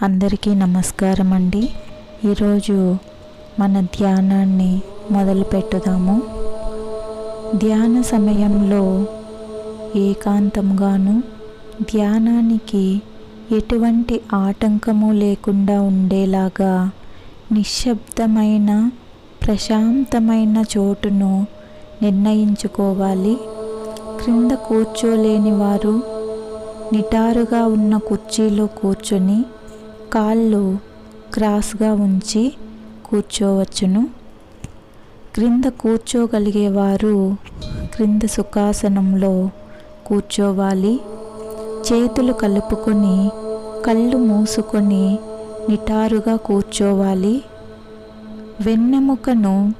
అందరికీ నమస్కారం అండి. ఈరోజు మన ధ్యానాన్ని మొదలు పెట్టుదాము. ధ్యాన సమయంలో ఏకాంతంగాను ధ్యానానికి ఎటువంటి ఆటంకము లేకుండా ఉండేలాగా నిశ్శబ్దమైన ప్రశాంతమైన చోటును నిర్ణయించుకోవాలి. క్రింద కూర్చోలేని వారు నిటారుగా ఉన్న కుర్చీలో కూర్చొని కాళ్ళు క్రాస్గా ఉంచి కూర్చోవచ్చును. క్రింద కూర్చోగలిగేవారు క్రింద సుఖాసనంలో కూర్చోవాలి. చేతులు కలుపుకొని కళ్ళు మూసుకొని నిటారుగా కూర్చోవాలి. వెన్నెముకను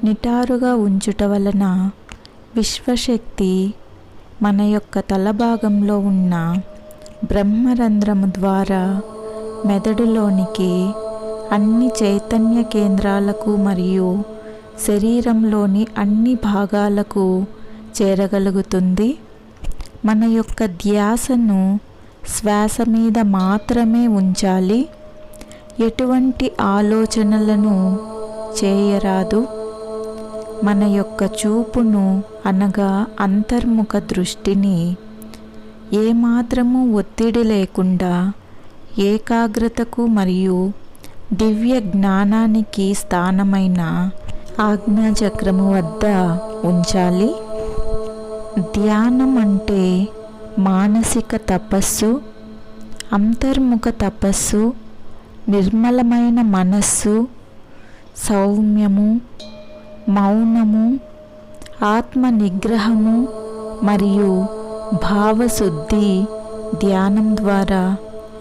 నిటారుగా ఉంచుట వలన విశ్వశక్తి మన యొక్క తల భాగంలో ఉన్న బ్రహ్మరంధ్రము ద్వారా మెదడులోనికి అన్ని చైతన్య కేంద్రాలకు మరియు శరీరంలోని అన్ని భాగాలకు చేరగలుగుతుంది. మన యొక్క ధ్యాసను శ్వాస మీద మాత్రమే ఉంచాలి. ఎటువంటి ఆలోచనలను చేయరాదు. మన యొక్క చూపును అనగా అంతర్ముఖ దృష్టిని ఏమాత్రము ఒత్తిడి లేకుండా ఏకాగ్రతకు మరియు దివ్య జ్ఞానానికి స్థానమైన ఆజ్ఞాచక్రము వద్ద ఉంచాలి. ధ్యానం అంటే మానసిక తపస్సు, అంతర్ముఖ తపస్సు, నిర్మలమైన మనస్సు, సౌమ్యము, మౌనము, ఆత్మ నిగ్రహము మరియు భావశుద్ధి ధ్యానం ద్వారా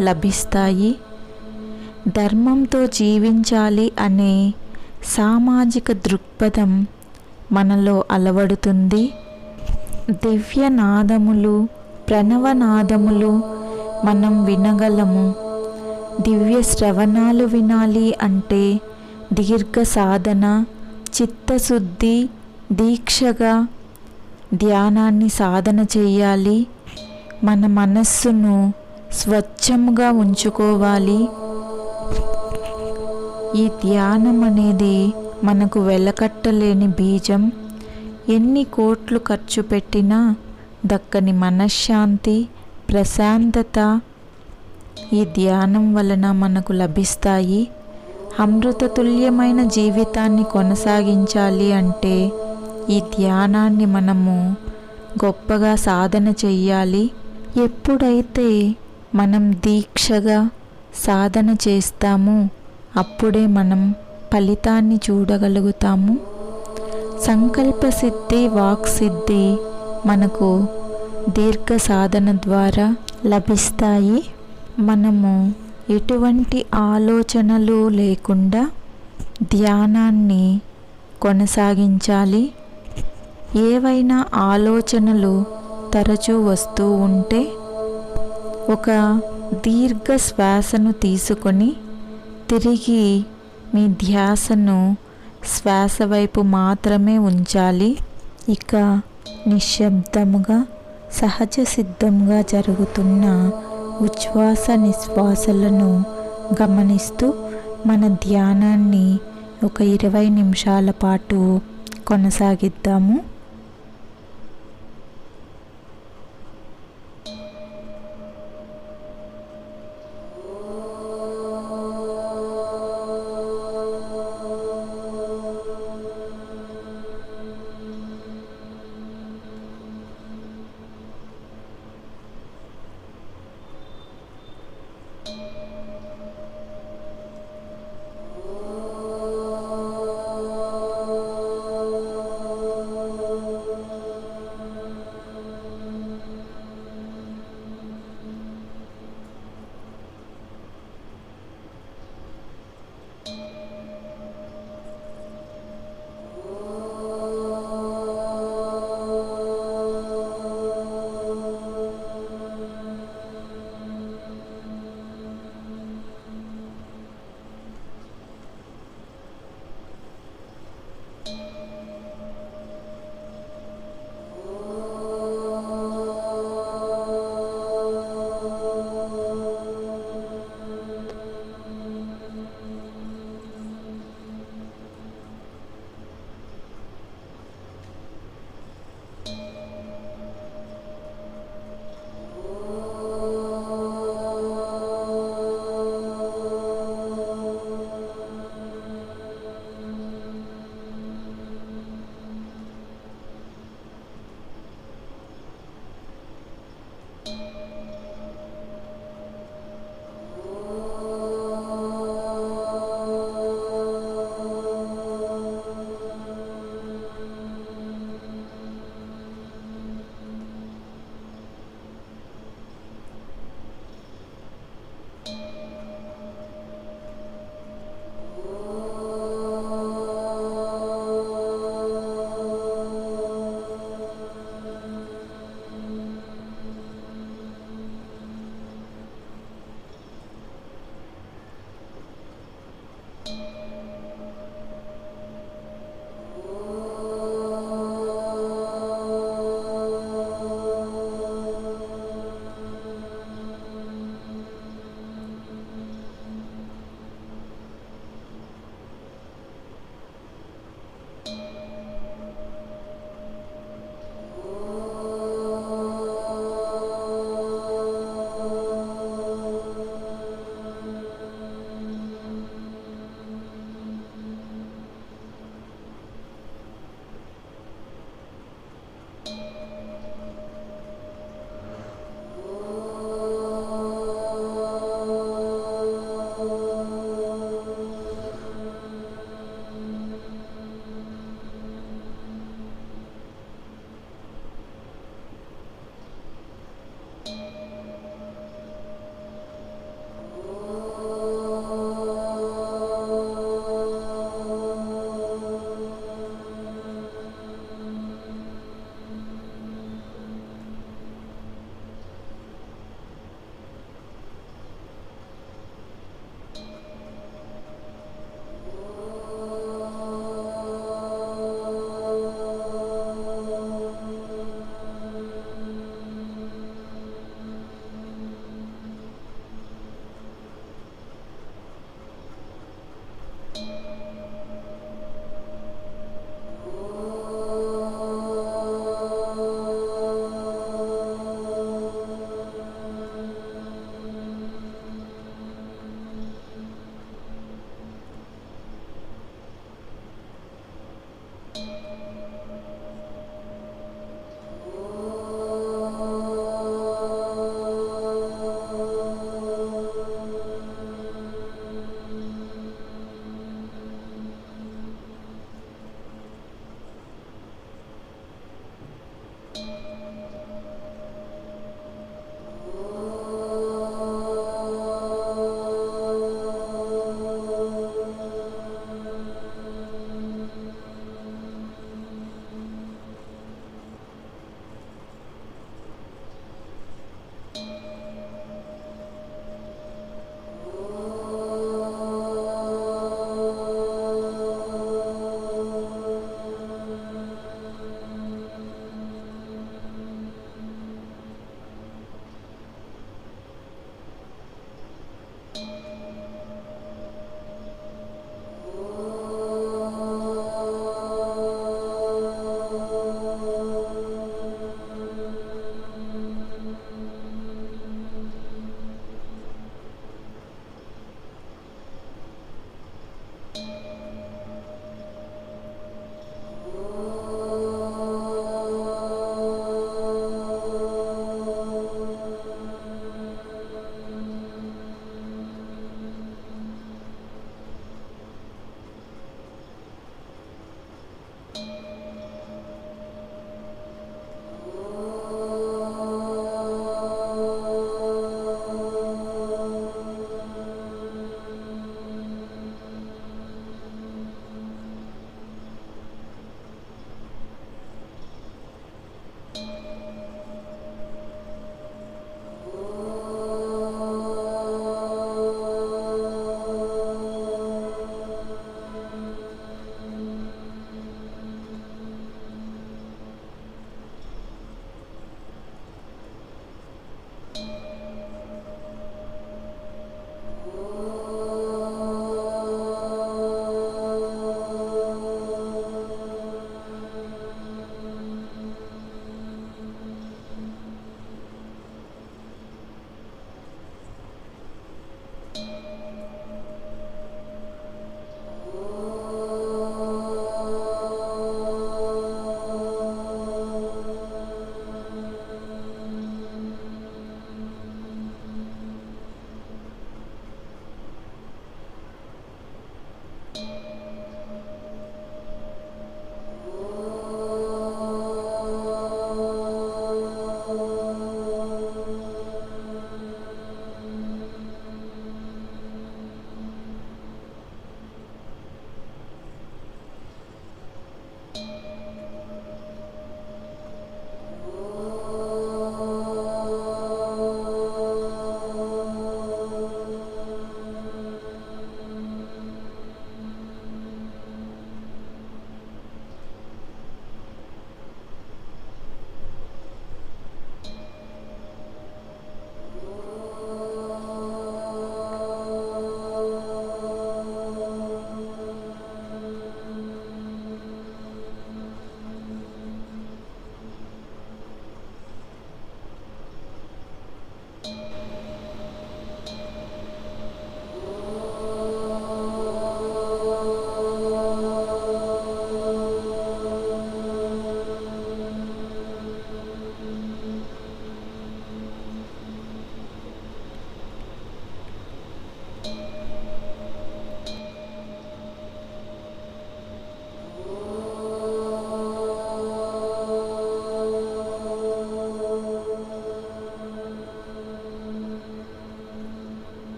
లభిస్తాయి. ధర్మంతో జీవించాలి అనే సామాజిక దృక్పథం మనలో అలవడుతుంది. దివ్యనాదములు, ప్రణవనాదములు మనం వినగలము. దివ్య శ్రవణాలు వినాలి అంటే దీర్ఘ సాధన, చిత్తశుద్ధి, దీక్షగా ధ్యానాన్ని సాధన చేయాలి. మన మనస్సును స్వచ్ఛంగా ఉంచుకోవాలి. ఈ ధ్యానం అనేది మనకు వెలకట్టలేని బీజం. ఎన్ని కోట్లు ఖర్చు పెట్టినా దక్కని మనశ్శాంతి, ప్రశాంతత ఈ ధ్యానం వలన మనకు లభిస్తాయి. అమృతతుల్యమైన జీవితాన్ని కొనసాగించాలి అంటే ఈ ధ్యానాన్ని మనము గొప్పగా సాధన చెయ్యాలి. ఎప్పుడైతే మనం దీక్షగా సాధన చేస్తామో అప్పుడే మనం ఫలితాన్ని చూడగలుగుతాము. సంకల్ప సిద్ధి, వాక్ సిద్ధి మనకు దీర్ఘ సాధన ద్వారా లభిస్తాయి. మనము ఎటువంటి ఆలోచనలు లేకుండా ధ్యానాన్ని కొనసాగించాలి. ఏవైనా ఆలోచనలు తరచూ వస్తూ ఉంటే ఒక దీర్ఘ శ్వాసను తీసుకొని తిరిగి మీ ధ్యాసను శ్వాస వైపు మాత్రమే ఉంచాలి. ఇక నిశ్శబ్దముగా సహజ సిద్ధంగా జరుగుతున్న ఉచ్ఛ్వాస నిశ్వాసలను గమనిస్తూ మన ధ్యానాన్ని ఒక 20 నిమిషాల పాటు కొనసాగిద్దాము.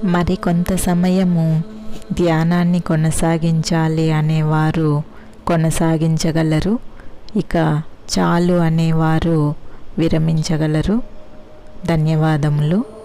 మరి కొంత సమయము ధ్యానాన్ని కొనసాగించాలి అనేవారు కొనసాగించగలరు. ఇక చాలు అనేవారు విరమించగలరు. ధన్యవాదములు.